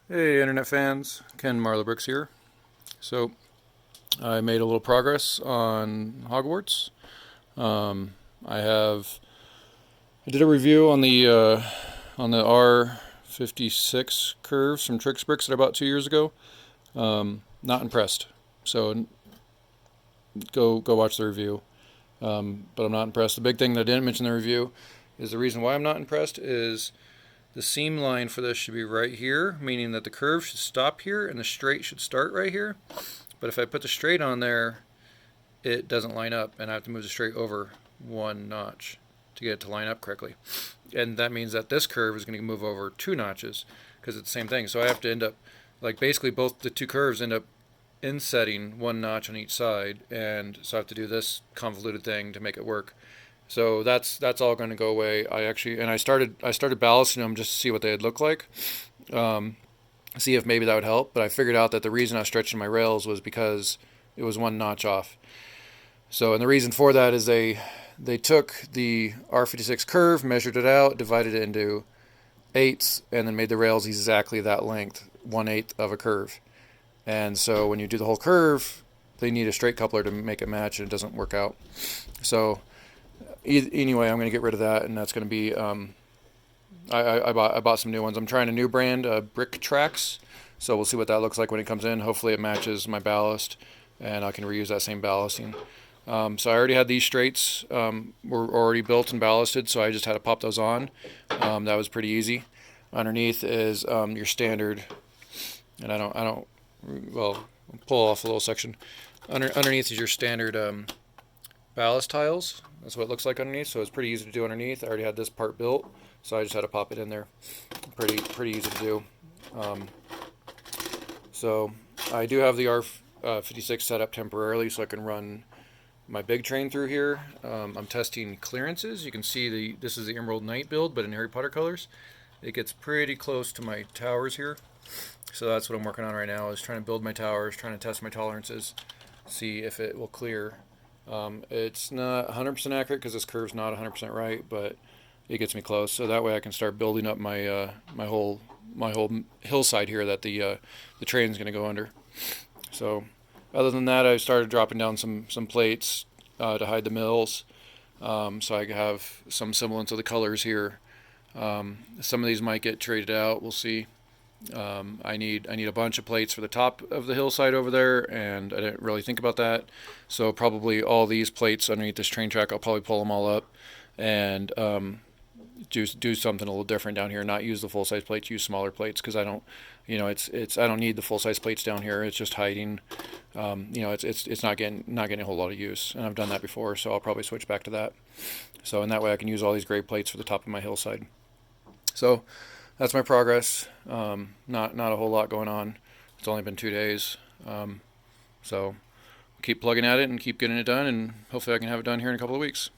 Hey internet fans, Ken Marlobricks here. So I made a little progress on Hogwarts. Um, I have I did a review on the R56 curves from Tricks Bricks that I bought 2 years ago. Not impressed. So go watch the review. But I'm not impressed. The big thing that I didn't mention in the review is the reason why I'm not impressed is the seam line for this should be right here, meaning that the curve should stop here and the straight should start right here. But if I put the straight on there, it doesn't line up, and I have to move the straight over one notch to get it to line up correctly. And that means that this curve is going to move over two notches because it's the same thing. So I have to end up, like basically both the two curves end up insetting one notch on each side, and so I have to do this convoluted thing to make it work. So that's all going to go away. I started ballasting them just to see what they'd look like, um, see if maybe that would help. But I figured out that the reason I was stretching my rails was because it was one notch off. So, and the reason for that is they took the R56 curve, measured it out, divided it into eighths, and then made the rails exactly that length, 1/8 of a curve. And so when you do the whole curve, they need a straight coupler to make it match, and it doesn't work out. So anyway, I'm going to get rid of that, and that's going to be. I bought some new ones. I'm trying a new brand, Brick Tracks. So we'll see what that looks like when it comes in. Hopefully it matches my ballast, and I can reuse that same ballasting. So I already had these straights were already built and ballasted, so I just had to pop those on. That was pretty easy. Underneath is your standard, and well, I'll pull off a little section. Underneath is your standard ballast tiles. That's what it looks like underneath, so it's pretty easy to do underneath. I already had this part built, so I just had to pop it in there. Pretty easy to do. So I do have the R56 set up temporarily so I can run my big train through here. I'm testing clearances. You can see this is the Emerald Knight build, but in Harry Potter colors. It gets pretty close to my towers here. So that's what I'm working on right now, is trying to build my towers, trying to test my tolerances, see if it will clear. It's not 100% accurate because this curve's not 100% right, but it gets me close. So that way I can start building up my whole hillside here that the train's going to go under. So other than that, I started dropping down some plates to hide the mills, so I have some semblance of the colors here. Some of these might get traded out. We'll see. I need a bunch of plates for the top of the hillside over there, and I didn't really think about that. So probably all these plates underneath this train track, I'll probably pull them all up and do something a little different down here. Not use the full size plates, use smaller plates because I don't, I don't need the full size plates down here. It's just hiding. It's not getting a whole lot of use, and I've done that before, so I'll probably switch back to that. So in that way, I can use all these gray plates for the top of my hillside. So that's my progress. Not a whole lot going on. It's only been 2 days. So keep plugging at it and keep getting it done, and hopefully I can have it done here in a couple of weeks.